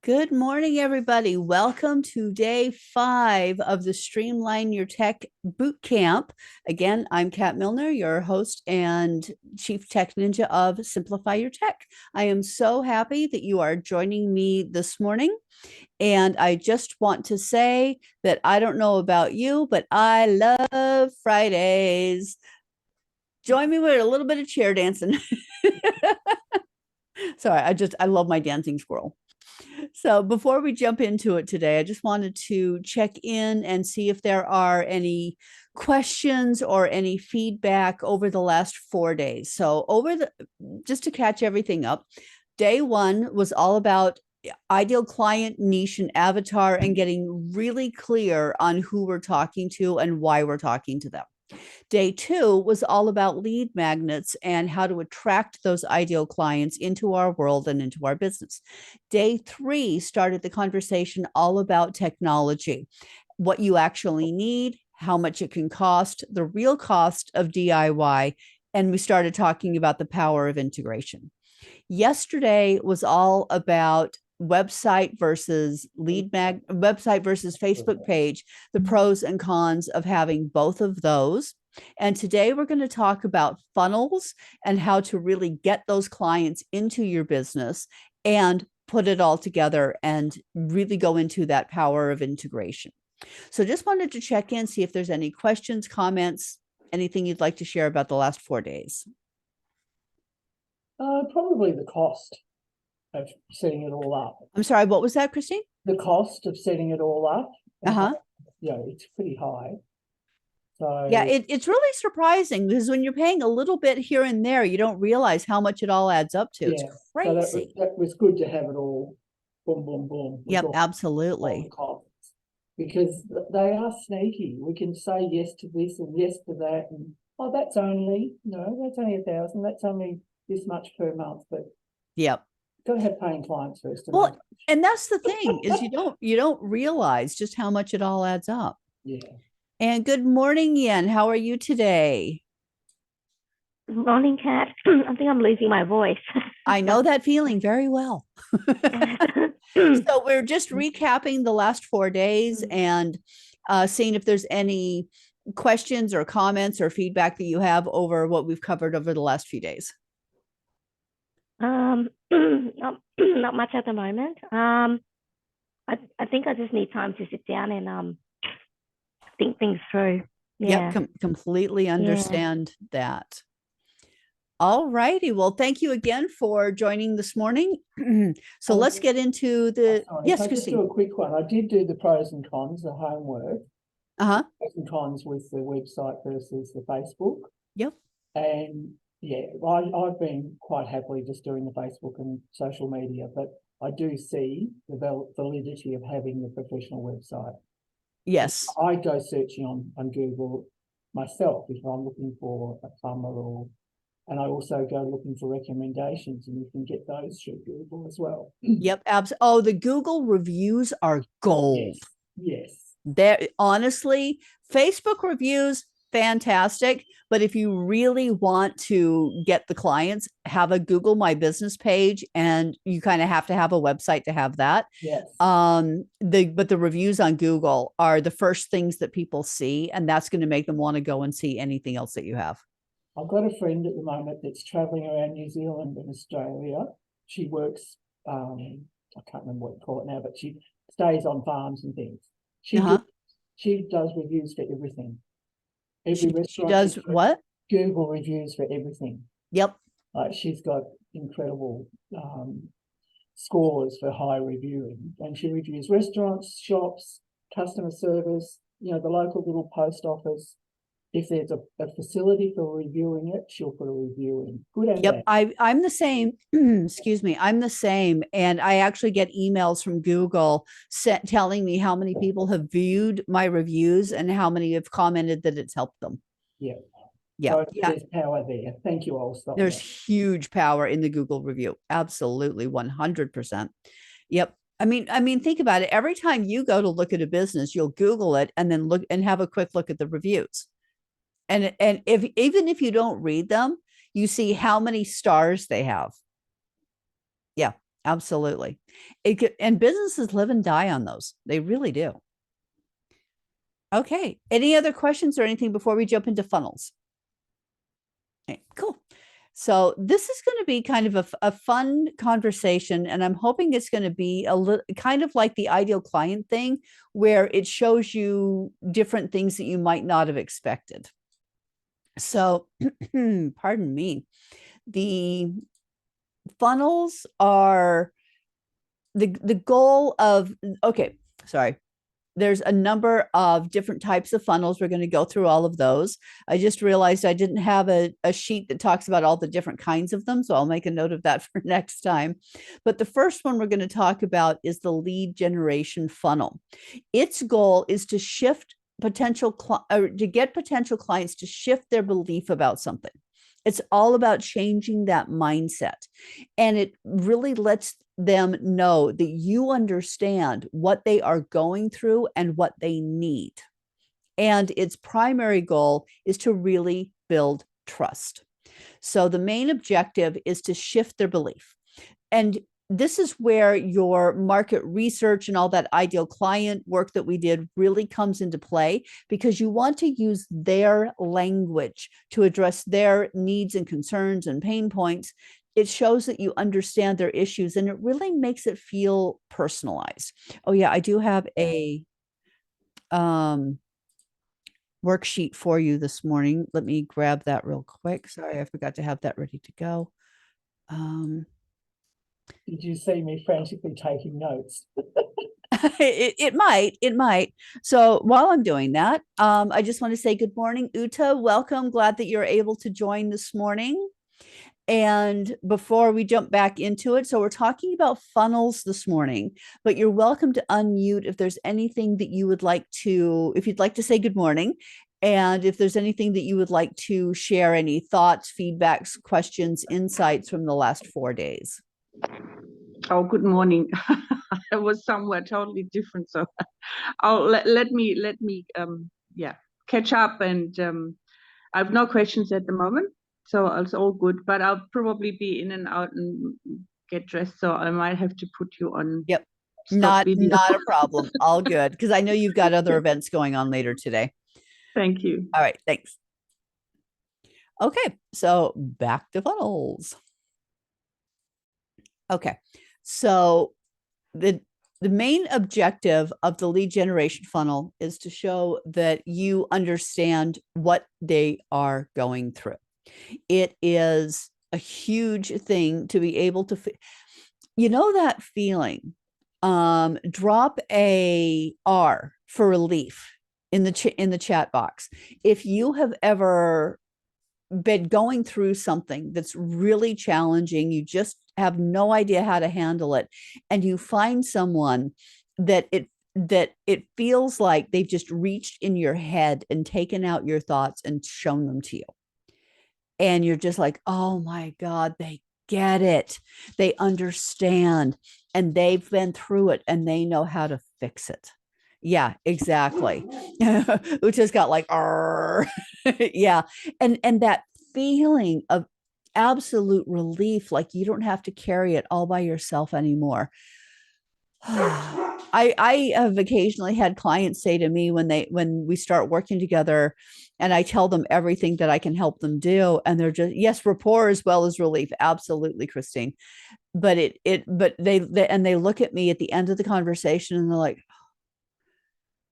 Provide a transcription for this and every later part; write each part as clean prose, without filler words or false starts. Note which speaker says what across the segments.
Speaker 1: Good morning, everybody. Welcome to day 5 of the Streamline Your Tech Bootcamp. Again, I'm Kat Milner, your host and Chief Tech Ninja of Simplify Your Tech. I am so happy that you are joining me this morning. And I just want to say that I don't know about you, but I love Fridays. Join me with a little bit of chair dancing. Sorry, I love my dancing squirrel. So before we jump into it today, I just wanted to check in and see if there are any questions or any feedback over the last 4 days. So just to catch everything up, day 1 was all about ideal client niche and avatar and getting really clear on who we're talking to and why we're talking to them. Day 2 was all about lead magnets and how to attract those ideal clients into our world and into our business. Day 3 started the conversation all about technology, what you actually need, how much it can cost, the real cost of DIY, and we started talking about the power of integration. Yesterday was all about website versus website versus Facebook page, the pros and cons of having both of those. And today we're going to talk about funnels and how to really get those clients into your business and put it all together and really go into that power of integration. So just wanted to check in, see if there's any questions, comments, anything you'd like to share about the last 4 days.
Speaker 2: Probably the cost of setting it all up.
Speaker 1: I'm sorry, what was that, Christine?
Speaker 2: The cost of setting it all up.
Speaker 1: Uh-huh.
Speaker 2: It's pretty high. So
Speaker 1: yeah, it's really surprising because when you're paying a little bit here and there, you don't realize how much it all adds up to. Yeah, it's crazy.
Speaker 2: So that was good to have it all boom, boom, boom.
Speaker 1: Yep, absolutely.
Speaker 2: Because they are sneaky. We can say yes to this and yes to that, and that's only 1,000. That's only this much per month, but
Speaker 1: yep,
Speaker 2: got to have paying clients first.
Speaker 1: Well, and that's the thing is you don't realize just how much it all adds up.
Speaker 2: Yeah.
Speaker 1: And good morning, Yen. How are you today?
Speaker 3: Good morning, Kat. I think I'm losing my voice.
Speaker 1: I know that feeling very well. So we're just recapping the last 4 days and seeing if there's any questions or comments or feedback that you have over what we've covered over the last few days.
Speaker 3: Not much at the moment. I think I just need time to sit down and think things through.
Speaker 1: Yeah. Yep, completely understand that. All righty. Well, thank you again for joining this morning. So let's get into the
Speaker 2: yes, Christine. Just do a quick one. I did do the pros and cons, the homework. Pros and cons with the website versus the Facebook.
Speaker 1: Yep.
Speaker 2: And yeah, I've been quite happily just doing the Facebook and social media, but I do see the validity of having the professional website.
Speaker 1: Yes.
Speaker 2: I go searching on Google myself if I'm looking for a plumber and I also go looking for recommendations, and you can get those through Google as well.
Speaker 1: Yep. Oh, the Google reviews are gold.
Speaker 2: Yes.
Speaker 1: There, honestly, Facebook reviews, fantastic. But if you really want to get the clients, have a Google My Business page, and you kind of have to have a website to have that.
Speaker 2: Yes.
Speaker 1: But the reviews on Google are the first things that people see, and that's going to make them want to go and see anything else that you have.
Speaker 2: I've got a friend at the moment that's traveling around New Zealand and Australia. She works, I can't remember what you call it now, but she stays on farms and things. She does reviews for everything. Every restaurant.
Speaker 1: She does what?
Speaker 2: Google reviews for everything.
Speaker 1: Yep.
Speaker 2: She's got incredible scores for high reviewing, and she reviews restaurants, shops, customer service, the local little post office. If there's a facility for reviewing it, she'll put a review in. Good and
Speaker 1: bad. I'm the same. Excuse me. I'm the same. And I actually get emails from Google telling me how many people have viewed my reviews and how many have commented that it's helped them.
Speaker 2: Yeah.
Speaker 1: Yeah.
Speaker 2: So there's power there. Thank you all.
Speaker 1: There's huge power in the Google review. Absolutely. 100%. Yep. I mean, think about it. Every time you go to look at a business, you'll Google it and then look and have a quick look at the reviews. And even if you don't read them, you see how many stars they have. Yeah, Absolutely. And businesses live and die on those. They really do. Okay. Any other questions or anything before we jump into funnels? Okay, cool. So this is going to be kind of a fun conversation, and I'm hoping it's going to be a little kind of like the ideal client thing, where it shows you different things that you might not have expected. So, pardon me, the funnels are the goal of, okay, sorry. There's a number of different types of funnels. We're going to go through all of those. I just realized I didn't have a sheet that talks about all the different kinds of them, so I'll make a note of that for next time. But the first one we're going to talk about is the lead generation funnel. Its goal is to shift to get potential clients to shift their belief about something. It's all about changing that mindset. And it really lets them know that you understand what they are going through and what they need. And its primary goal is to really build trust. So the main objective is to shift their belief. And this is where your market research and all that ideal client work that we did really comes into play, because you want to use their language to address their needs and concerns and pain points. It shows that you understand their issues, and it really makes it feel personalized. Oh yeah, I do have a worksheet for you this morning. Let me grab that real quick. Sorry, I forgot to have that ready to go.
Speaker 2: Did you see me frantically taking notes?
Speaker 1: It might. So while I'm doing that, I just want to say good morning, Uta. Welcome. Glad that you're able to join this morning. And before we jump back into it, so we're talking about funnels this morning, but you're welcome to unmute if there's anything that you would like to, if you'd like to say good morning, and if there's anything that you would like to share, any thoughts, feedbacks, questions, insights from the last 4 days.
Speaker 4: Oh, good morning. It was somewhere totally different. So let me catch up, and I have no questions at the moment. So it's all good, but I'll probably be in and out and get dressed. So I might have to put you on.
Speaker 1: Yep. Not a problem. All good. Because I know you've got other events going on later today.
Speaker 4: Thank you.
Speaker 1: All right. Thanks. Okay. So back to funnels. Okay. So the main objective of the lead generation funnel is to show that you understand what they are going through. It is a huge thing to be able to, that feeling. Drop a R for relief in the chat box. If you have ever been going through something that's really challenging, you just have no idea how to handle it, and you find someone that it feels like they've just reached in your head and taken out your thoughts and shown them to you. And you're just like, oh my God, they get it. They understand, and they've been through it, and they know how to fix it. Yeah, exactly. Uta's got like, yeah. And that feeling of absolute relief, like you don't have to carry it all by yourself anymore. I have occasionally had clients say to me when we start working together, and I tell them everything that I can help them do, and they're just, yes, rapport as well as relief. Absolutely, Christine. But they look at me at the end of the conversation, and they're like,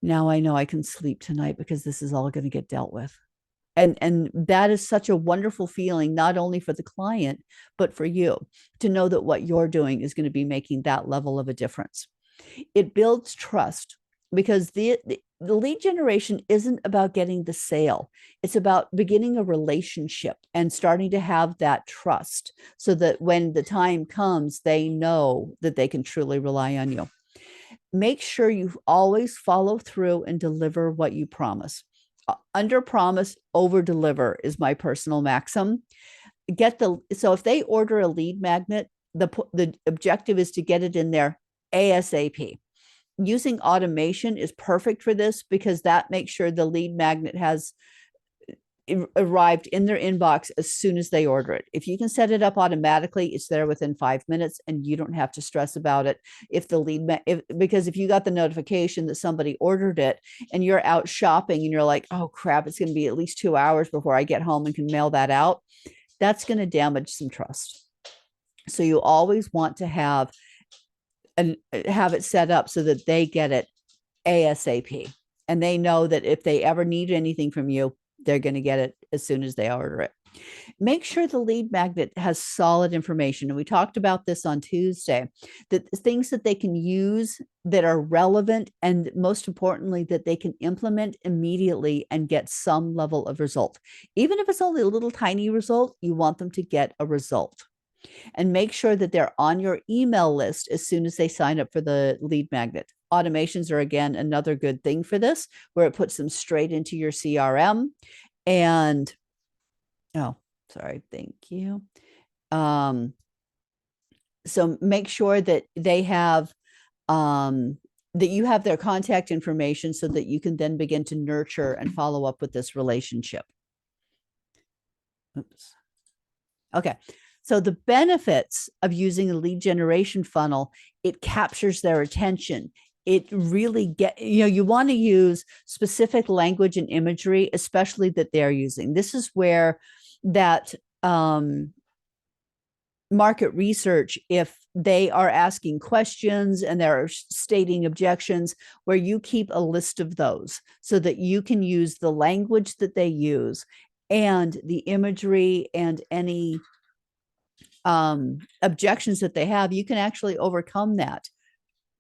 Speaker 1: now I know I can sleep tonight because this is all going to get dealt with. And that is such a wonderful feeling, not only for the client, but for you, to know that what you're doing is going to be making that level of a difference. It builds trust, because the lead generation isn't about getting the sale. It's about beginning a relationship and starting to have that trust, so that when the time comes, they know that they can truly rely on you. Make sure you always follow through and deliver what you promise. Under promise, over deliver is my personal maxim. So if they order a lead magnet, the objective is to get it in there ASAP. Using automation is perfect for this, because that makes sure the lead magnet has arrived in their inbox as soon as they order it. If you can set it up automatically, it's there within 5 minutes and you don't have to stress about it. If the because if you got the notification that somebody ordered it and you're out shopping and you're like, oh crap, it's going to be at least 2 hours before I get home and can mail that out, that's going to damage some trust. So you always want to have it set up so that they get it ASAP. And they know that if they ever need anything from you, they're going to get it as soon as they order it. Make sure the lead magnet has solid information. And we talked about this on Tuesday, that things that they can use that are relevant, and most importantly, that they can implement immediately and get some level of result. Even if it's only a little tiny result, you want them to get a result. And make sure that they're on your email list as soon as they sign up for the lead magnet. Automations are, again, another good thing for this, where it puts them straight into your CRM. And, oh, sorry, thank you. So make sure that they have, that you have their contact information so that you can then begin to nurture and follow up with this relationship. Oops. Okay. So the benefits of using a lead generation funnel, it captures their attention. It really you want to use specific language and imagery, especially that they're using. This is where that market research, if they are asking questions and they're stating objections, where you keep a list of those so that you can use the language that they use and the imagery and any objections that they have, you can actually overcome that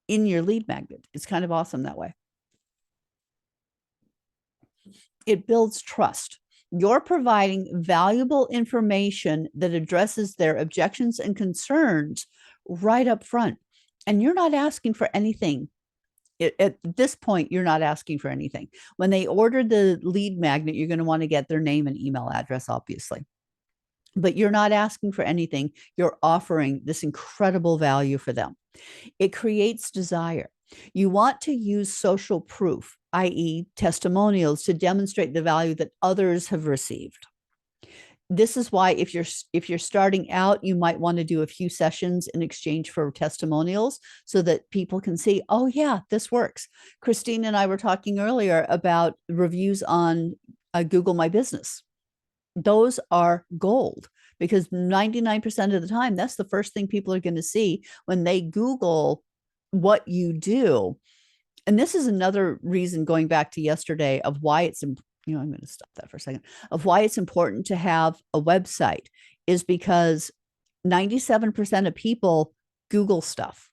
Speaker 1: in your lead magnet. It's kind of awesome that way. It builds trust. You're providing valuable information that addresses their objections and concerns right up front. And you're not asking for anything. At this point, you're not asking for anything. When they order the lead magnet, you're going to want to get their name and email address, obviously. But you're not asking for anything. You're offering this incredible value for them. It creates desire. You want to use social proof, i.e. testimonials, to demonstrate the value that others have received. This is why if you're starting out, you might want to do a few sessions in exchange for testimonials so that people can see, oh yeah, this works. Christine and I were talking earlier about reviews on Google My Business. Those are gold, because 99% of the time, that's the first thing people are going to see when they Google what you do. And this is another reason, going back to yesterday, of why it's, I'm going to stop that for a second, of why it's important to have a website, is because 97% of people Google stuff.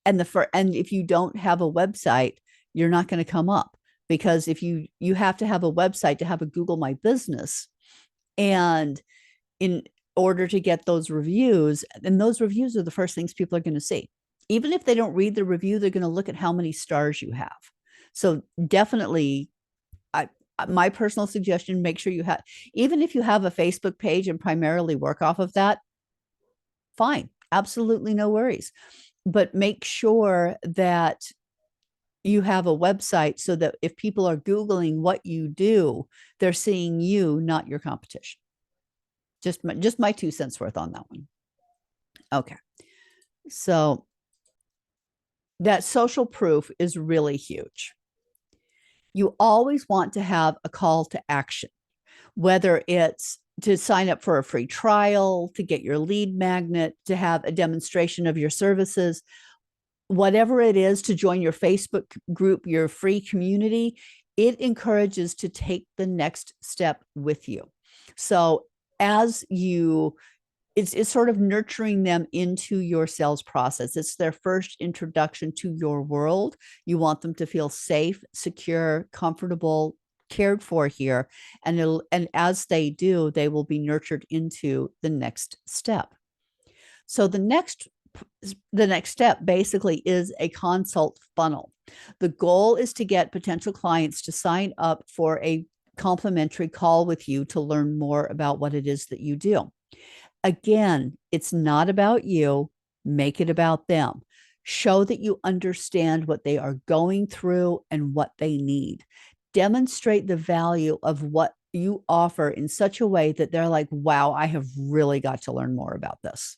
Speaker 1: And if you don't have a website, you're not going to come up, because if you have to have a website to have a Google My Business. And in order to get those reviews, and those reviews are the first things people are going to see. Even if they don't read the review, they're going to look at how many stars you have. So definitely, my personal suggestion, make sure you have, even if you have a Facebook page and primarily work off of that, fine, absolutely no worries. But make sure that you have a website so that if people are Googling what you do, they're seeing you, not your competition. Just my 2 cents worth on that one. Okay. So that social proof is really huge. You always want to have a call to action, whether it's to sign up for a free trial, to get your lead magnet, to have a demonstration of your services, whatever it is, to join your Facebook group, your free community. It encourages to take the next step with you. So as it's sort of nurturing them into your sales process. It's their first introduction to your world. You want them to feel safe, secure, comfortable, cared for here. And as they do, they will be nurtured into the next step. So the next step basically is a consult funnel. The goal is to get potential clients to sign up for a complimentary call with you to learn more about what it is that you do. Again, it's not about you. Make it about them. Show that you understand what they are going through and what they need. Demonstrate the value of what you offer in such a way that they're like, wow, I have really got to learn more about this.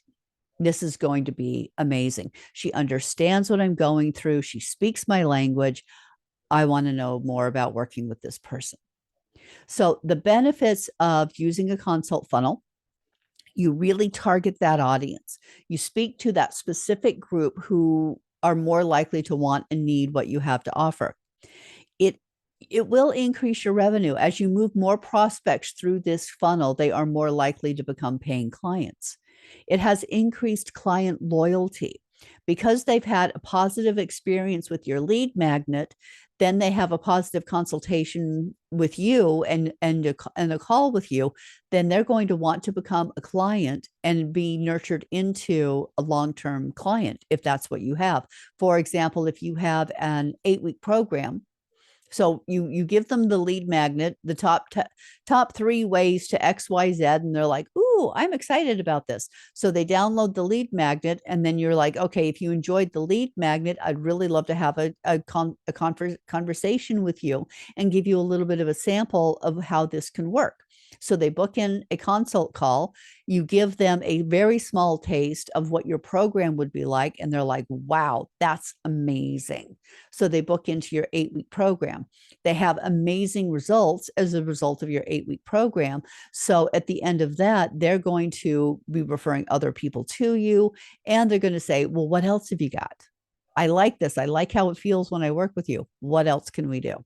Speaker 1: This is going to be amazing. She understands what I'm going through. She speaks my language. I want to know more about working with this person. So the benefits of using a consult funnel, you really target that audience. You speak to that specific group who are more likely to want and need what you have to offer. It will increase your revenue. As you move more prospects through this funnel, they are more likely to become paying clients. It has increased client loyalty because they've had a positive experience with your lead magnet. Then they have a positive consultation with you and a call with you. Then they're going to want to become a client and be nurtured into a long-term client if that's what you have. For example, if you have an 8-week program, so you give them the lead magnet, the top 3 ways to XYZ, and they're like, ooh, I'm excited about this. So they download the lead magnet, and then you're like, okay, if you enjoyed the lead magnet, I'd really love to have a conversation with you and give you a little bit of a sample of how this can work. So they book in a consult call. You give them a very small taste of what your program would be like, and they're like, wow, that's amazing. So they book into your 8-week program. They have amazing results as a result of your 8-week program. So at the end of that, they're going to be referring other people to you, and they're going to say, well, what else have you got? I like this. I like how it feels when I work with you. What else can we do?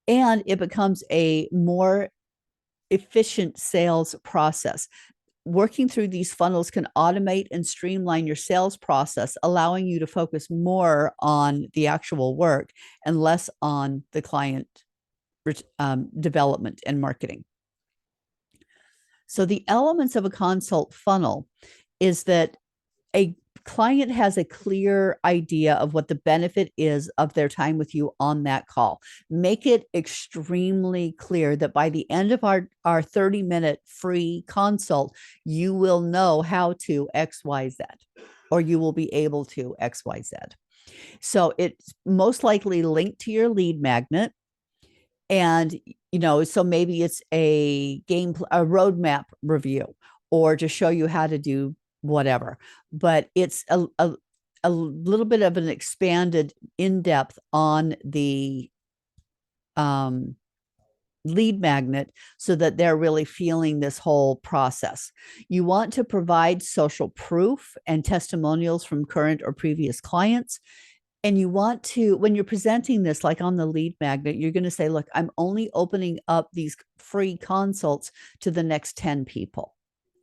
Speaker 1: And it becomes a more efficient sales process. Working through these funnels can automate and streamline your sales process, allowing you to focus more on the actual work and less on the client development and marketing. So the elements of a consult funnel is that a client has a clear idea of what the benefit is of their time with you on that call. Make it extremely clear that by the end of our 30-minute free consult, you will know how to XYZ, or you will be able to XYZ. So it's most likely linked to your lead magnet. And, so maybe it's a roadmap review, or to show you how to do whatever, but it's a little bit of an expanded in-depth on the lead magnet, so that they're really feeling this whole process. You want to provide social proof and testimonials from current or previous clients. And you want to, when you're presenting this, like on the lead magnet, you're going to say, look, I'm only opening up these free consults to the next 10 people,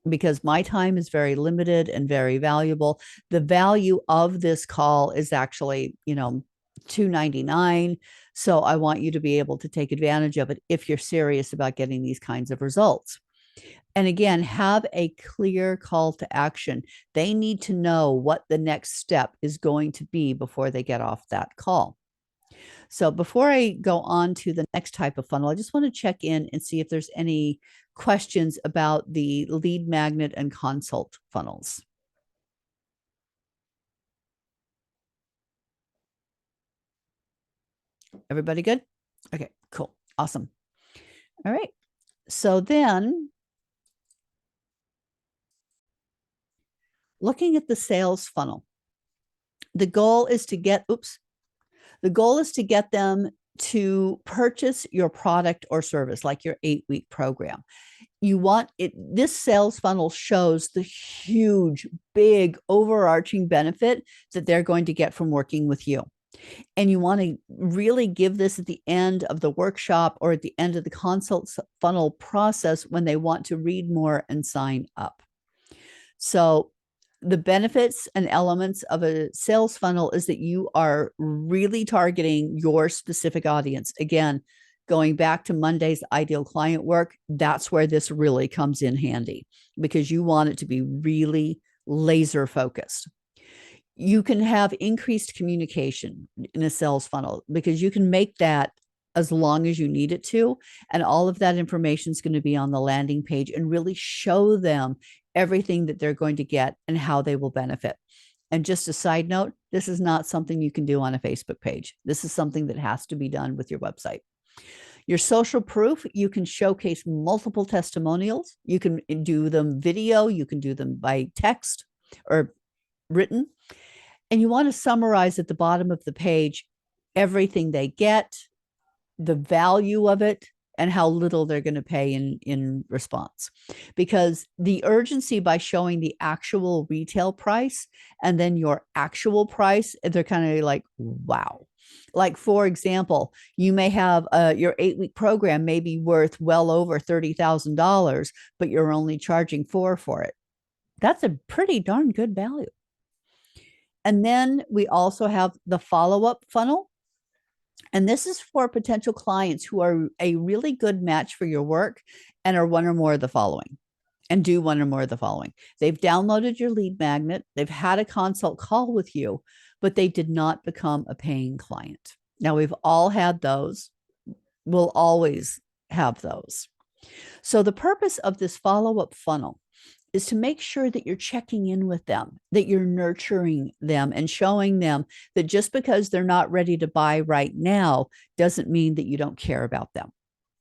Speaker 1: because my time is very limited and very valuable. The value of this call is actually, $2.99. So I want you to be able to take advantage of it if you're serious about getting these kinds of results. And again, have a clear call to action. They need to know what the next step is going to be before they get off that call. So before I go on to the next type of funnel, I just want to check in and see if there's any questions about the lead magnet and consult funnels. Everybody good? Okay, cool. Awesome. All right. So then, looking at the sales funnel, the goal is to get them to purchase your product or service, like your 8-week program. You want it. This sales funnel shows the huge, big, overarching benefit that they're going to get from working with you. And you want to really give this at the end of the workshop or at the end of the consult funnel process when they want to read more and sign up. So the benefits and elements of a sales funnel is that you are really targeting your specific audience. Again, going back to Monday's ideal client work, that's where this really comes in handy, because you want it to be really laser focused. You can have increased communication in a sales funnel, because you can make that as long as you need it to. And all of that information is going to be on the landing page and really show them everything that they're going to get and how they will benefit. And just a side note, this is not something you can do on a Facebook page. This is something that has to be done with your website. Your social proof, you can showcase multiple testimonials. You can do them video, you can do them by text or written. And you want to summarize at the bottom of the page everything they get, the value of it, and how little they're going to pay in response. Because the urgency by showing the actual retail price and then your actual price, they're kind of like, wow. Like, for example, you may have your 8-week program may be worth well over $30,000, but you're only charging $4,000 for it. That's a pretty darn good value. And then we also have the follow-up funnel. And this is for potential clients who are a really good match for your work and are one or more of the following, and do one or more of the following. They've downloaded your lead magnet. They've had a consult call with you, but they did not become a paying client. Now, we've all had those. We'll always have those. So the purpose of this follow-up funnel is to make sure that you're checking in with them, that you're nurturing them and showing them that just because they're not ready to buy right now doesn't mean that you don't care about them.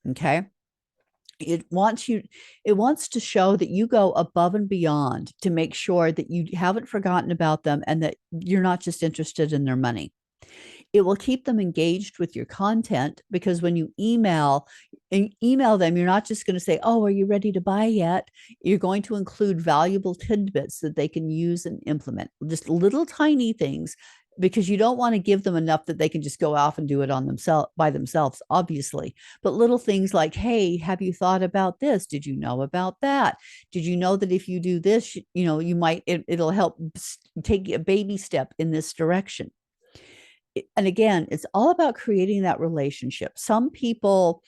Speaker 1: Okay. It wants to show that you go above and beyond to make sure that you haven't forgotten about them and that you're not just interested in their money. It will keep them engaged with your content, because when you email them, you're not just going to say, oh, are you ready to buy yet? You're going to include valuable tidbits that they can use and implement, just little tiny things, because you don't want to give them enough that they can just go off and do it on themselves by themselves, obviously. But little things like, hey, have you thought about this? Did you know about that? Did you know that if you do this, you might, it'll help take a baby step in this direction. And again, it's all about creating that relationship. Some people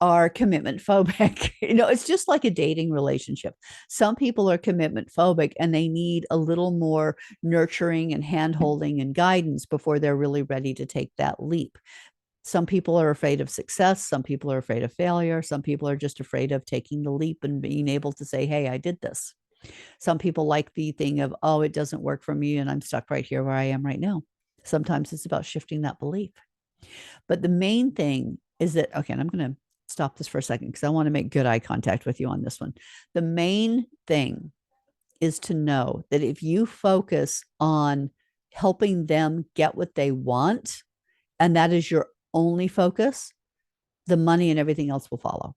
Speaker 1: are commitment phobic. It's just like a dating relationship. Some people are commitment phobic and they need a little more nurturing and hand-holding and guidance before they're really ready to take that leap. Some people are afraid of success. Some people are afraid of failure. Some people are just afraid of taking the leap and being able to say, hey, I did this. Some people like the thing of, oh, it doesn't work for me and I'm stuck right here where I am right now. Sometimes it's about shifting that belief. But the main thing is that, okay, and I'm going to stop this for a second because I want to make good eye contact with you on this one. The main thing is to know that if you focus on helping them get what they want, and that is your only focus, the money and everything else will follow.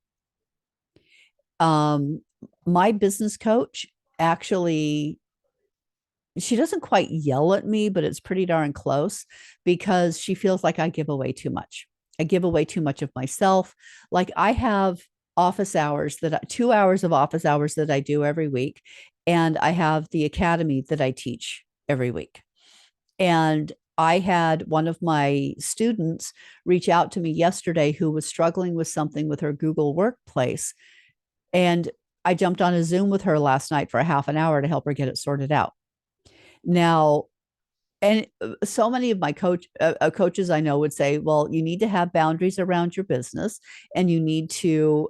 Speaker 1: My business coach actually, she doesn't quite yell at me, but it's pretty darn close, because she feels like I give away too much. I give away too much of myself. Like, I have office hours 2 hours of office hours that I do every week. And I have the academy that I teach every week. And I had one of my students reach out to me yesterday who was struggling with something with her Google Workplace. And I jumped on a Zoom with her last night for a half an hour to help her get it sorted out. Now, and so many of my coaches I know would say, well, you need to have boundaries around your business and you need to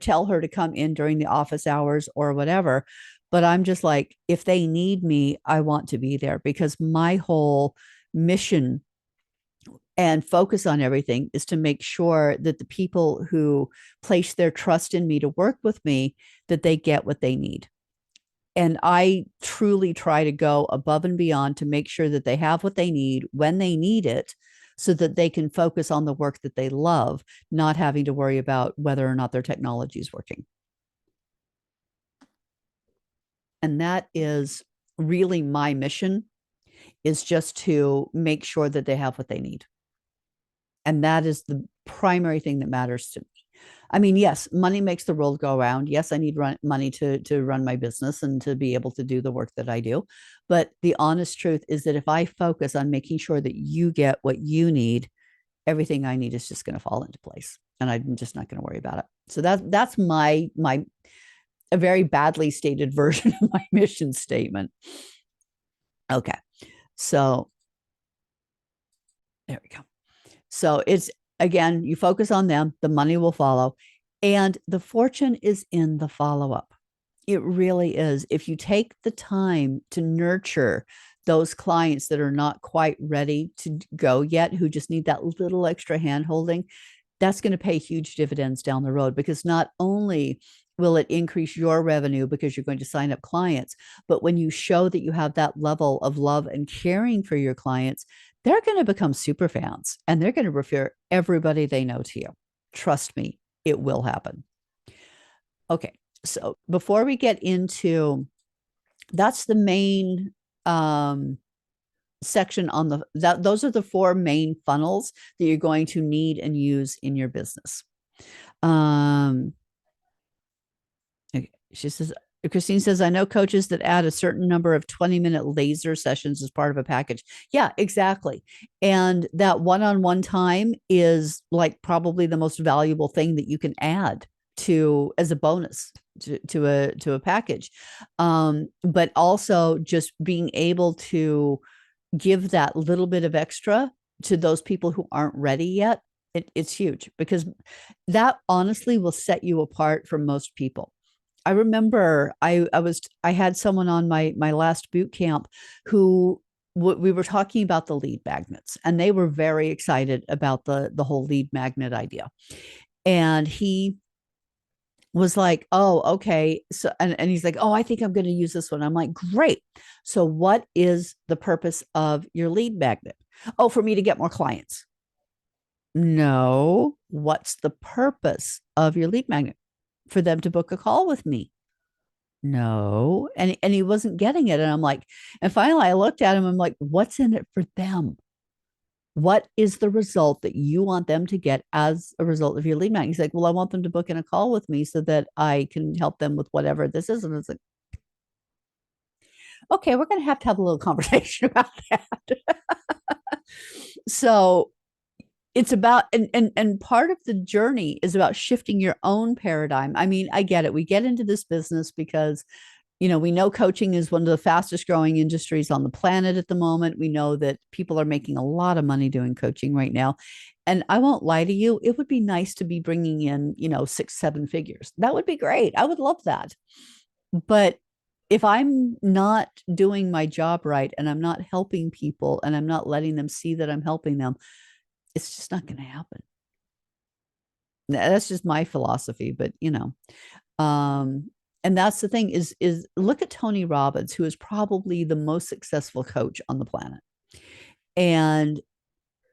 Speaker 1: tell her to come in during the office hours or whatever. But I'm just like, if they need me, I want to be there, because my whole mission and focus on everything is to make sure that the people who place their trust in me to work with me, that they get what they need. And I truly try to go above and beyond to make sure that they have what they need when they need it, so that they can focus on the work that they love, not having to worry about whether or not their technology is working. And that is really my mission, is just to make sure that they have what they need. And that is the primary thing that matters to me. I mean, yes, money makes the world go around. Yes, I need money to run my business and to be able to do the work that I do. But the honest truth is that if I focus on making sure that you get what you need, everything I need is just going to fall into place. And I'm just not going to worry about it. So that's a very badly stated version of my mission statement. Okay. So there we go. So it's, again, you focus on them, the money will follow. And the fortune is in the follow-up. It really is. If you take the time to nurture those clients that are not quite ready to go yet, who just need that little extra hand-holding, that's going to pay huge dividends down the road, because not only will it increase your revenue because you're going to sign up clients, but when you show that you have that level of love and caring for your clients, they're going to become super fans and they're going to refer everybody they know to you. Trust me, it will happen. Okay. So before we get into, that's the main section on those are the 4 main funnels that you're going to need and use in your business. Okay. Christine says, I know coaches that add a certain number of 20-minute laser sessions as part of a package. Yeah, exactly. And that one-on-one time is like probably the most valuable thing that you can add to as a bonus to a package. But also just being able to give that little bit of extra to those people who aren't ready yet, it's huge, because that honestly will set you apart from most people. I remember I had someone on my last boot camp who we were talking about the lead magnets, and they were very excited about the whole lead magnet idea. And he was like, oh, okay. So, and he's like, oh, I think I'm going to use this one. I'm like, great. So what is the purpose of your lead magnet? Oh, for me to get more clients. No. What's the purpose of your lead magnet? For them to book a call with me. No. And he wasn't getting it. And I'm like, and finally I looked at him. I'm like, what's in it for them? What is the result that you want them to get as a result of your lead magnet? He's like, well, I want them to book in a call with me so that I can help them with whatever this is. And it's like, okay, we're going to have a little conversation about that. So it's about, and part of the journey is about shifting your own paradigm. I mean, I get it. We get into this business because, you know, we know coaching is one of the fastest growing industries on the planet at the moment. We know that people are making a lot of money doing coaching right now. And I won't lie to you, it would be nice to be bringing in, 6-7 figures. That would be great. I would love that. But if I'm not doing my job right, and I'm not helping people, and I'm not letting them see that I'm helping them, it's just not going to happen. That's just my philosophy, but and that's the thing is look at Tony Robbins, who is probably the most successful coach on the planet. And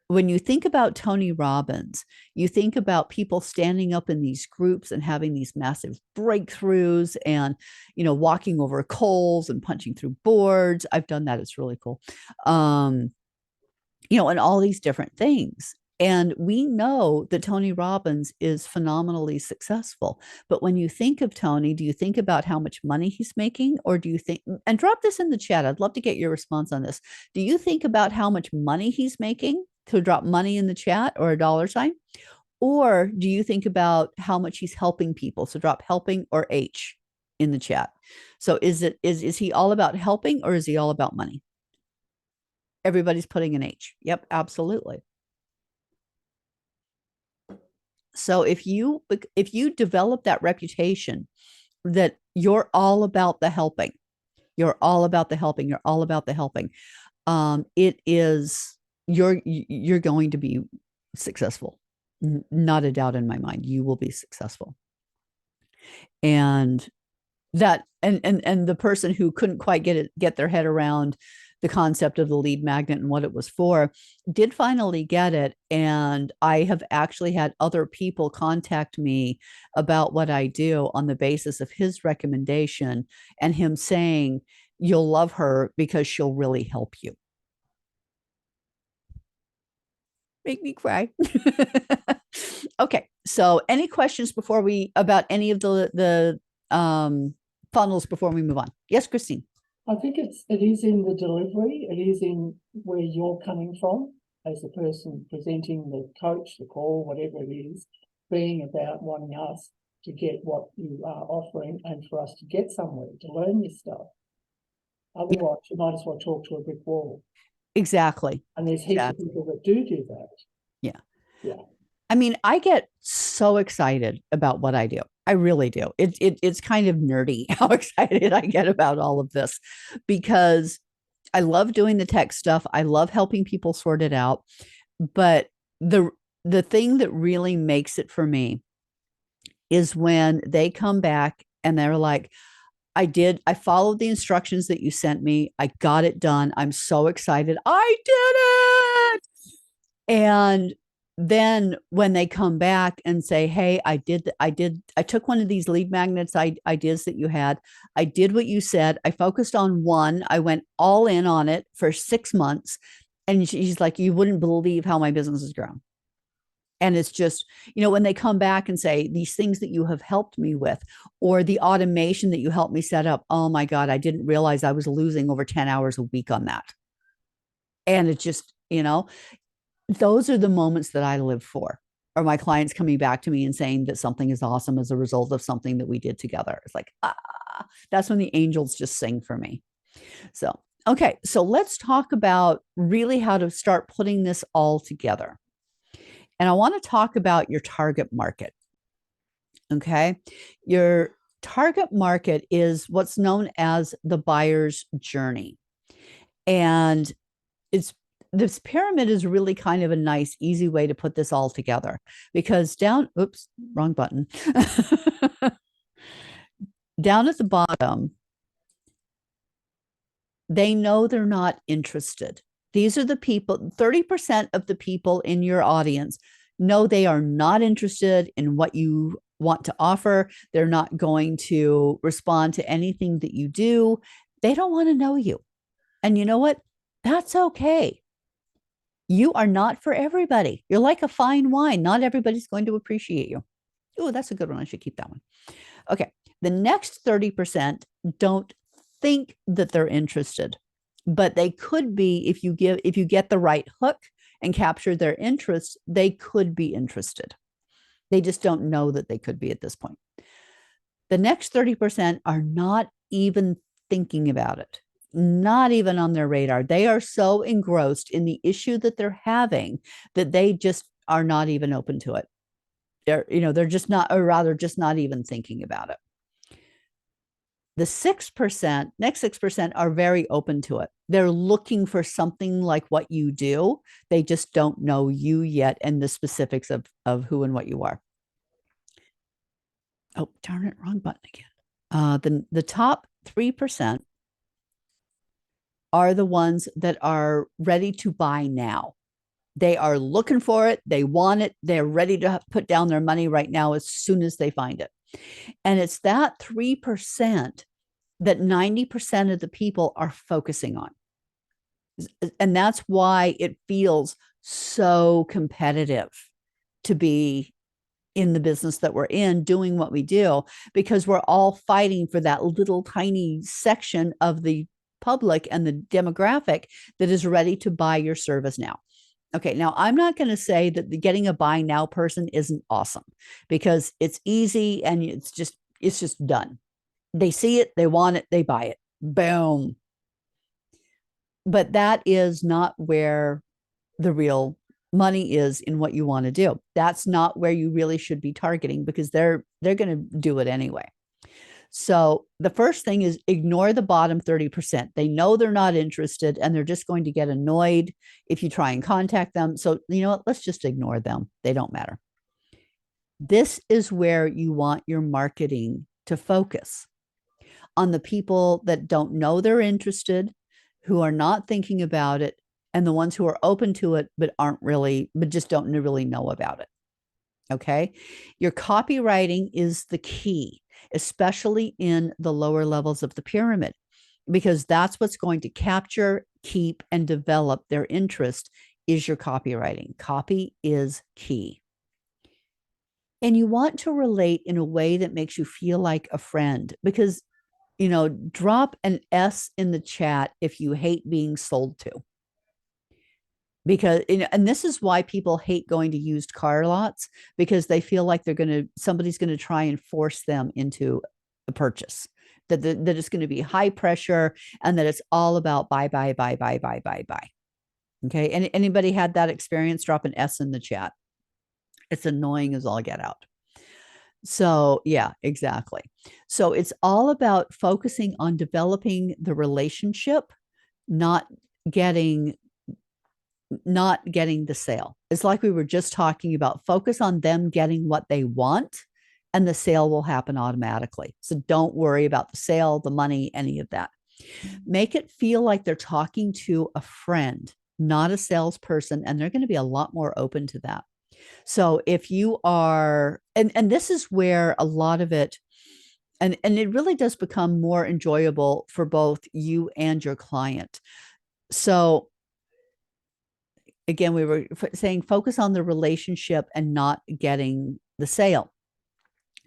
Speaker 1: when you think about Tony Robbins, you think about people standing up in these groups and having these massive breakthroughs and, walking over coals and punching through boards. I've done that. It's really cool. And all these different things. And we know that Tony Robbins is phenomenally successful. But when you think of Tony, do you think about how much money he's making? Or do you think, and drop this in the chat, I'd love to get your response on this. Do you think about how much money he's making? To drop money in the chat or a dollar sign? Or do you think about how much he's helping people? So drop helping or H in the chat. So is he all about helping, or is he all about money? Everybody's putting an H. Yep, absolutely. So if you develop that reputation that you're all about the helping, you're all about the helping, it is, you're going to be successful. Not a doubt in my mind, you will be successful. And that, and the person who couldn't quite get their head around the concept of the lead magnet and what it was for did finally get it. And I have actually had other people contact me about what I do on the basis of his recommendation and him saying, you'll love her because she'll really help you. Make me cry. Okay. So any questions about any of the funnels before we move on? Yes, Christine.
Speaker 2: I think it is in the delivery. It is in where you're coming from as the person presenting the coach, the call, whatever it is, being about wanting us to get what you are offering and for us to get somewhere, to learn this stuff. Otherwise, you might as well talk to a brick wall.
Speaker 1: Exactly.
Speaker 2: And there's heaps of people that do that.
Speaker 1: Yeah.
Speaker 2: Yeah.
Speaker 1: I mean, I get so excited about what I do. I really do. It's kind of nerdy how excited I get about all of this, because I love doing the tech stuff. I love helping people sort it out. But the thing that really makes it for me is when they come back and they're like, I followed the instructions that you sent me. I got it done. I'm so excited. I did it. And then when they come back and say, hey, I took one of these lead magnets ideas that you had. I did what you said. I focused on one. I went all in on it for 6 months. And she's like, you wouldn't believe how my business has grown. And it's just, when they come back and say these things that you have helped me with, or the automation that you helped me set up, oh my God, I didn't realize I was losing over 10 hours a week on that. And it just, those are the moments that I live for, or my clients coming back to me and saying that something is awesome as a result of something that we did together. It's like, that's when the angels just sing for me. So, okay. So let's talk about really how to start putting this all together. And I want to talk about your target market. Okay. Your target market is what's known as the buyer's journey. And this pyramid is really kind of a nice, easy way to put this all together, because wrong button. Down at the bottom, they know they're not interested. These are the people, 30% of the people in your audience know they are not interested in what you want to offer. They're not going to respond to anything that you do. They don't want to know you. And you know what? That's okay. You are not for everybody. You're like a fine wine. Not everybody's going to appreciate you. Oh, that's a good one. I should keep that one. Okay. The next 30% don't think that they're interested, but they could be. If you get the right hook and capture their interest, they could be interested. They just don't know that they could be at this point. The next 30% are not even thinking about it, not even on their radar. They are so engrossed in the issue that they're having that they just are not even open to it. They're just not, or rather just not even thinking about it. The next 6% are very open to it. They're looking for something like what you do. They just don't know you yet and the specifics of who and what you are. Oh, darn it, wrong button again. The top 3% are the ones that are ready to buy now. They are looking for it. They want it. They're ready to put down their money right now as soon as they find it. And it's that 3% that 90% of the people are focusing on. And that's why it feels so competitive to be in the business that we're in, doing what we do, because we're all fighting for that little tiny section of the public and the demographic that is ready to buy your service now. Okay, now I'm not going to say that getting a buy now person isn't awesome, because it's easy and it's just done. They see it, they want it, they buy it. Boom. But that is not where the real money is in what you want to do. That's not where you really should be targeting, because they're going to do it anyway. So the first thing is ignore the bottom 30%. They know they're not interested and they're just going to get annoyed if you try and contact them. So, you know what? Let's just ignore them. They don't matter. This is where you want your marketing to focus on the people that don't know they're interested, who are not thinking about it, and the ones who are open to it, but just don't really know about it. Okay. Your copywriting is the key, especially in the lower levels of the pyramid, because that's what's going to capture, keep, and develop their interest is your copywriting. Copy is key. And you want to relate in a way that makes you feel like a friend, because, drop an S in the chat if you hate being sold to. Because, and this is why people hate going to used car lots, because they feel like somebody's going to try and force them into a purchase, that it's going to be high pressure and that it's all about buy. Okay. And anybody had that experience? Drop an S in the chat. It's annoying as all get out. So yeah, exactly. So it's all about focusing on developing the relationship, not getting not getting the sale. It's like we were just talking about. Focus on them getting what they want, and the sale will happen automatically. So don't worry about the sale, the money, any of that. Make it feel like they're talking to a friend, not a salesperson, and they're going to be a lot more open to that. So if you are, and this is where a lot of it, and it really does become more enjoyable for both you and your client. So again, we were saying focus on the relationship and not getting the sale.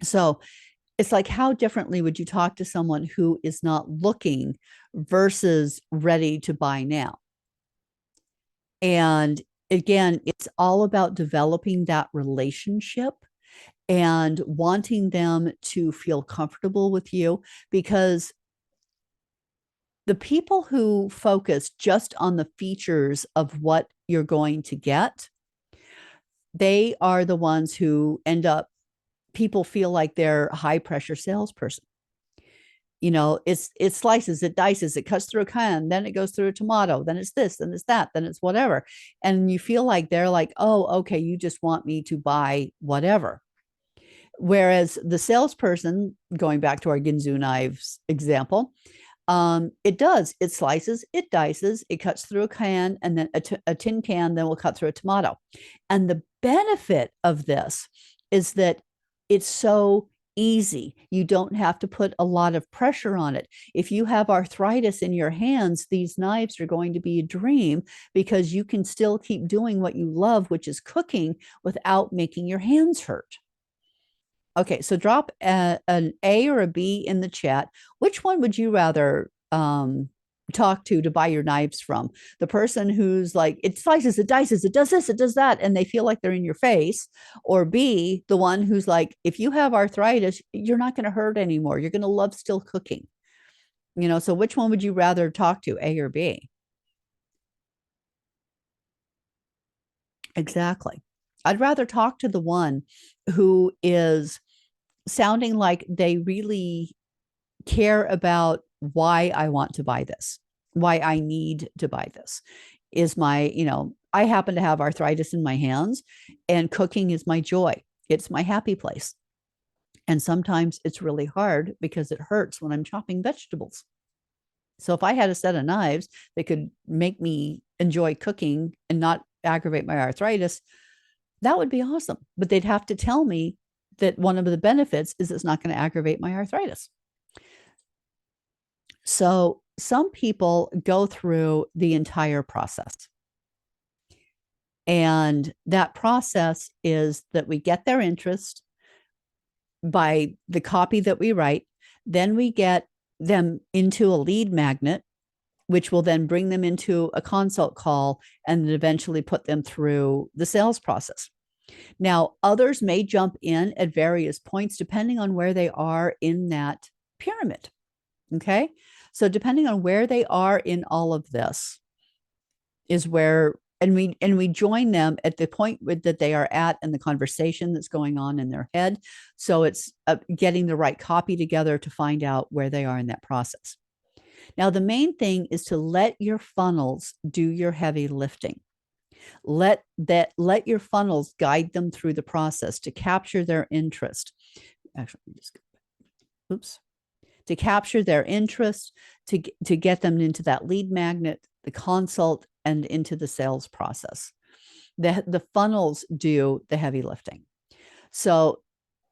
Speaker 1: So it's like, how differently would you talk to someone who is not looking versus ready to buy now? And again, it's all about developing that relationship and wanting them to feel comfortable with you, because the people who focus just on the features of what you're going to get, they are the ones who end up, people feel like they're a high pressure salesperson. You know, it slices, it dices, it cuts through a can, then it goes through a tomato, then it's this, then it's that, then it's whatever. And you feel like they're like, oh, okay, you just want me to buy whatever. Whereas the salesperson, going back to our Ginzu knives example, it slices, it dices, it cuts through a can, and then a tin can, then will cut through a tomato. And the benefit of this is that it's so easy. You don't have to put a lot of pressure on it. If you have arthritis in your hands, these knives are going to be a dream, because you can still keep doing what you love, which is cooking, without making your hands hurt. Okay, so drop an A or a B in the chat. Which one would you rather talk to buy your knives from? The person who's like, it slices, it dices, it does this, it does that, and they feel like they're in your face? Or B, the one who's like, if you have arthritis, you're not going to hurt anymore. You're going to love still cooking. You know, so which one would you rather talk to, A or B? Exactly. I'd rather talk to the one who is sounding like they really care about why I want to buy this, why I need to buy this. Is my, I happen to have arthritis in my hands, and cooking is my joy. It's my happy place. And sometimes it's really hard because it hurts when I'm chopping vegetables. So if I had a set of knives that could make me enjoy cooking and not aggravate my arthritis, that would be awesome. But they'd have to tell me that one of the benefits is it's not going to aggravate my arthritis. So some people go through the entire process. And that process is that we get their interest by the copy that we write. Then we get them into a lead magnet, which will then bring them into a consult call and eventually put them through the sales process. Now, others may jump in at various points depending on where they are in that pyramid. Okay. So depending on where they are in all of this is where, and we join them at the point that they are at in the conversation that's going on in their head. So it's getting the right copy together to find out where they are in that process. Now, the main thing is to let your funnels do your heavy lifting. Let your funnels guide them through the process to capture their interest. Actually, to capture their interest, to get them into that lead magnet, the consult, and into the sales process. The funnels do the heavy lifting. So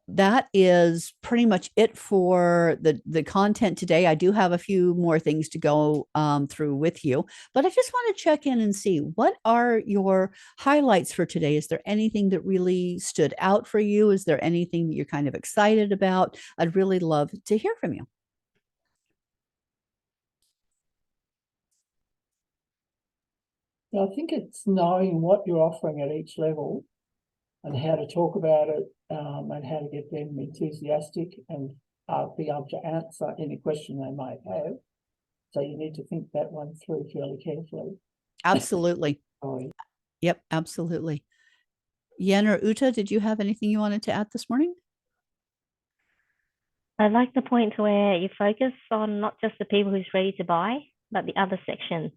Speaker 1: that is pretty much it for the content today. I do have a few more things to go through with you, but I just want to check in and see, what are your highlights for today? Is there anything that really stood out for you? Is there anything that you're kind of excited about? I'd really love to hear from you.
Speaker 2: I think it's knowing what you're offering at each level and how to talk about it, and how to get them enthusiastic and be able to answer any question they might have. So you need to think that one through fairly carefully.
Speaker 1: Absolutely. Yep, absolutely. Yen or Uta, did you have anything you wanted to add this morning?
Speaker 3: I like the point where you focus on not just the people who's ready to buy, but the other section.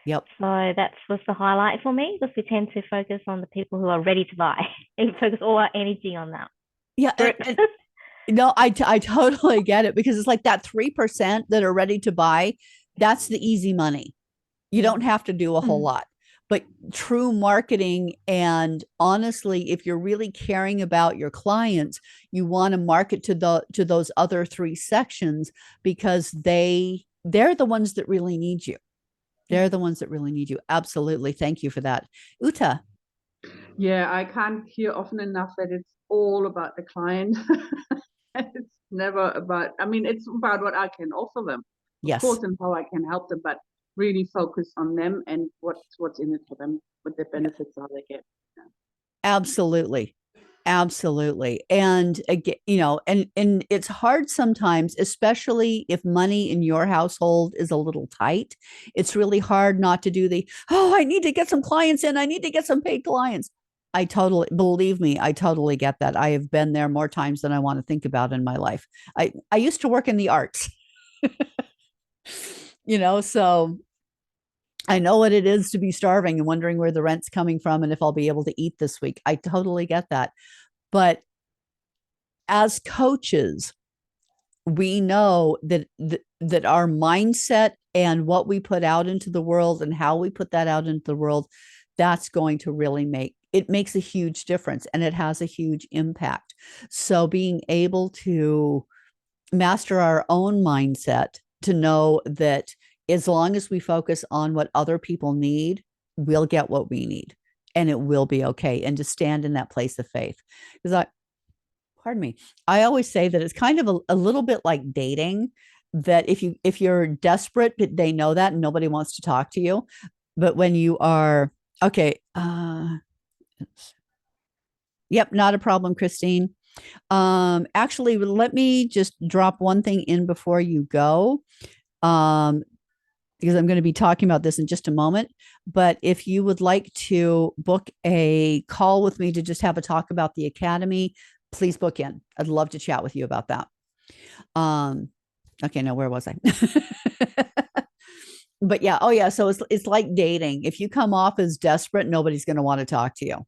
Speaker 1: Yep.
Speaker 3: So that was the highlight for me, because we tend to focus on the people who are ready to buy and focus all our energy on that.
Speaker 1: Yeah. No, I totally get it, because it's like that 3% that are ready to buy. That's the easy money. You don't have to do a whole lot. But true marketing, and honestly, if you're really caring about your clients, you want to market to those other 3 sections, because they're the ones that really need you. They're the ones that really need you. Absolutely. Thank you for that. Uta.
Speaker 4: Yeah, I can't hear often enough that it's all about the client. It's never about, I mean, it's about what I can offer them, of
Speaker 1: Yes.
Speaker 4: course, and how I can help them, but really focus on them and what's in it for them, what the benefits are they get. Yeah.
Speaker 1: Absolutely. Absolutely. And again, and it's hard sometimes, especially if money in your household is a little tight. It's really hard not to do I need to get some clients in. I need to get some paid clients. Believe me, I totally get that. I have been there more times than I want to think about in my life. I used to work in the arts, so I know what it is to be starving and wondering where the rent's coming from and if I'll be able to eat this week. I totally get that. But as coaches, we know that our mindset and what we put out into the world and how we put that out into the world, that's going to really makes a huge difference, and it has a huge impact. So being able to master our own mindset, to know that as long as we focus on what other people need, we'll get what we need, and it will be okay. And to stand in that place of faith. Because pardon me, I always say that it's kind of a little bit like dating, that if you're desperate, but they know that and nobody wants to talk to you. But when you are, okay, yep, not a problem, Christine. Actually, let me just drop one thing in before you go. Because I'm going to be talking about this in just a moment. But if you would like to book a call with me to just have a talk about the Academy, please book in. I'd love to chat with you about that. Okay, now where was I? But yeah, oh yeah. So it's like dating. If you come off as desperate, nobody's going to want to talk to you.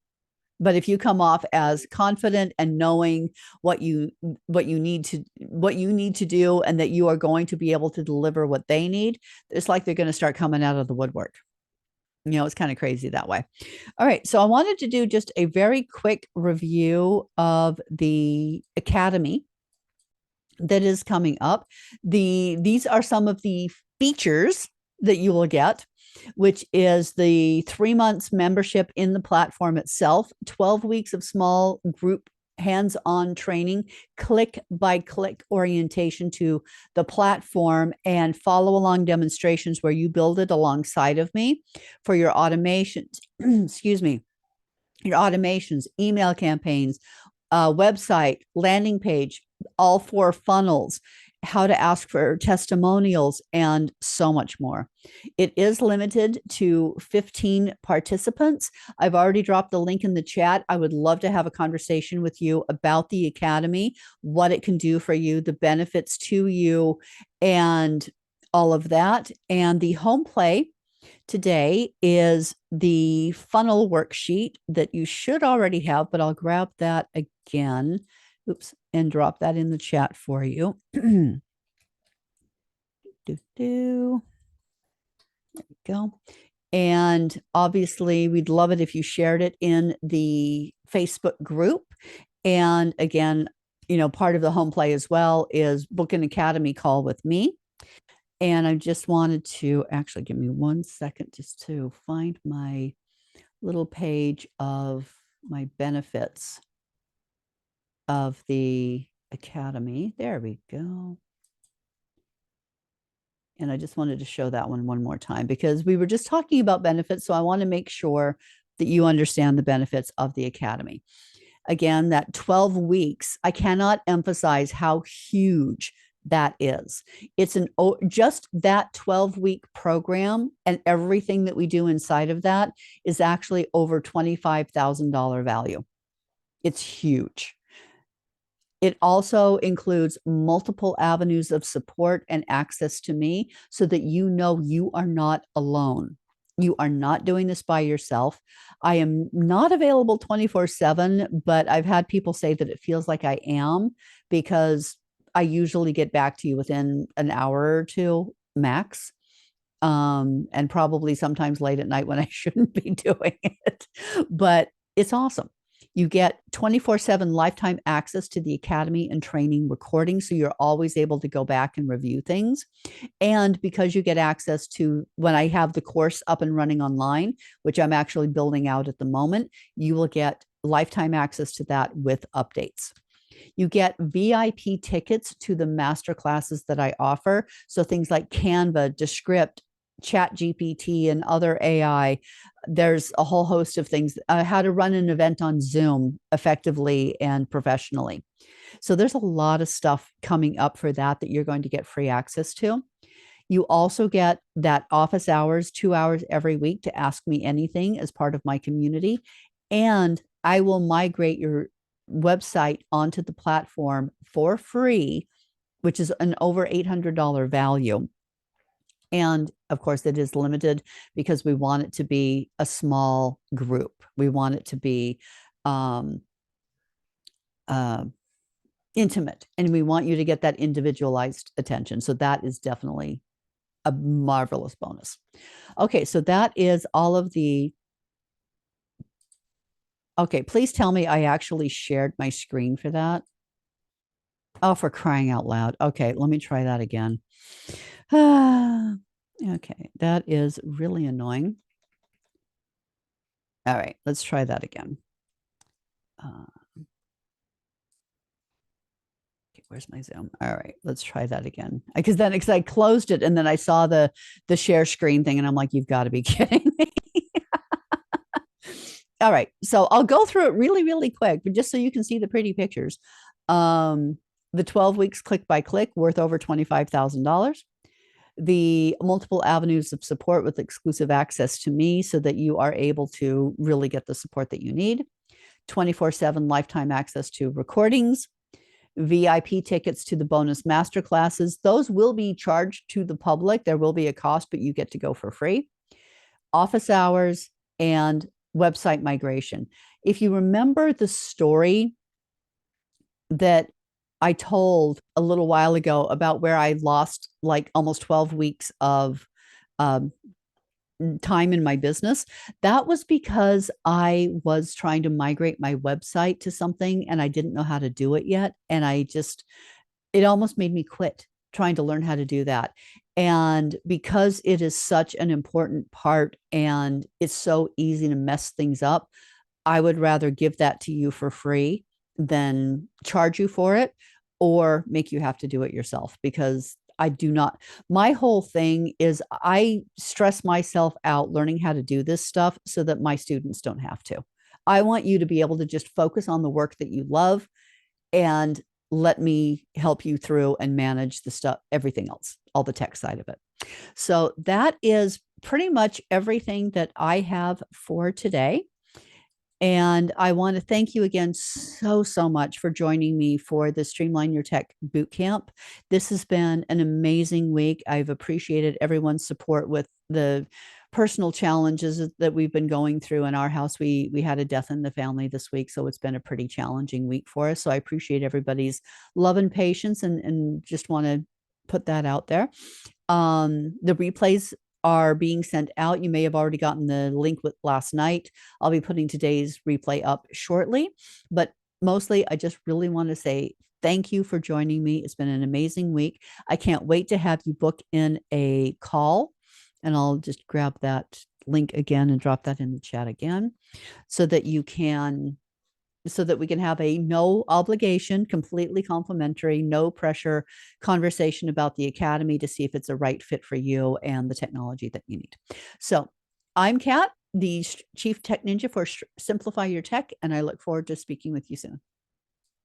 Speaker 1: But if you come off as confident and knowing what you need to do, and that you are going to be able to deliver what they need, it's like they're going to start coming out of the woodwork. It's kind of crazy that way. All right. So I wanted to do just a very quick review of the Academy that is coming up. These are some of the features that you will get, which is the 3 months membership in the platform itself, 12 weeks of small group hands-on training, click by click orientation to the platform, and follow along demonstrations where you build it alongside of me for your automations, excuse me, your automations, email campaigns, website, landing page, all 4 funnels, how to ask for testimonials, and so much more. It is limited to 15 participants. I've already dropped the link in the chat. I would love to have a conversation with you about the Academy, what it can do for you, the benefits to you, and all of that. And the home play today is the funnel worksheet that you should already have, but I'll grab that again. Oops, and drop that in the chat for you. There we go. And obviously, we'd love it if you shared it in the Facebook group. And again, part of the home play as well is book an Academy call with me. And I just wanted to actually give me 1 second just to find my little page of my benefits of the Academy. There we go. And I just wanted to show that one more time, because we were just talking about benefits. So I want to make sure that you understand the benefits of the Academy. Again, that 12 weeks, I cannot emphasize how huge that is. It's just that 12-week program, and everything that we do inside of that is actually over $25,000 value. It's huge. It also includes multiple avenues of support and access to me, so that you know you are not alone. You are not doing this by yourself. I am not available 24/7, but I've had people say that it feels like I am, because I usually get back to you within an hour or two max. And probably sometimes late at night when I shouldn't be doing it. But it's awesome. You get 24/7 lifetime access to the Academy and training recordings. So you're always able to go back and review things. And because you get access to, when I have the course up and running online, which I'm actually building out at the moment, you will get lifetime access to that with updates. You get VIP tickets to the master classes that I offer. So things like Canva, Descript, Chat GPT, and other AI. There's a whole host of things, how to run an event on Zoom effectively and professionally. So there's a lot of stuff coming up for that you're going to get free access to. You also get that office hours, 2 hours every week to ask me anything as part of my community. And I will migrate your website onto the platform for free, which is an over $800 value. And of course, it is limited because we want it to be a small group. We want it to be intimate, and we want you to get that individualized attention. So that is definitely a marvelous bonus. Okay, so that is all of the. Okay, please tell me I actually shared my screen for that. Oh, for crying out loud. Okay, let me try that again. Okay, that is really annoying. All right, let's try that again. Okay, where's my Zoom? All right, let's try that again. Because I closed it and then I saw the share screen thing and I'm like, you've got to be kidding me. All right, so I'll go through it really, really quick, but just so you can see the pretty pictures. The 12 weeks click by click worth over $25,000. The multiple avenues of support with exclusive access to me so that you are able to really get the support that you need. 24/7 lifetime access to recordings, VIP tickets to the bonus master classes. Those will be charged to the public. There will be a cost, but you get to go for free. Office hours and website migration. If you remember the story that I told a little while ago about where I lost like almost 12 weeks of time in my business, that was because I was trying to migrate my website to something and I didn't know how to do it yet. And it almost made me quit trying to learn how to do that. And because it is such an important part and it's so easy to mess things up, I would rather give that to you for free than charge you for it or make you have to do it yourself, because I do not. My whole thing is I stress myself out learning how to do this stuff so that my students don't have to. I want you to be able to just focus on the work that you love and let me help you through and manage the stuff, everything else, all the tech side of it. So that is pretty much everything that I have for today. And I want to thank you again so much for joining me for the Streamline Your Tech Bootcamp. This has been an amazing week. I've appreciated everyone's support with the personal challenges that we've been going through in our house. We had a death in the family this week, so it's been a pretty challenging week for us. So I appreciate everybody's love and patience and just want to put that out there. The replays are being sent out. You may have already gotten the link last night. I'll be putting today's replay up shortly, but mostly I just really want to say thank you for joining me. It's been an amazing week. I can't wait to have you book in a call, and I'll just grab that link again and drop that in the chat again so that we can have a no obligation, completely complimentary, no pressure conversation about the Academy to see if it's a right fit for you and the technology that you need. So I'm Kat, the Chief Tech Ninja for Simplify Your Tech, and I look forward to speaking with you soon.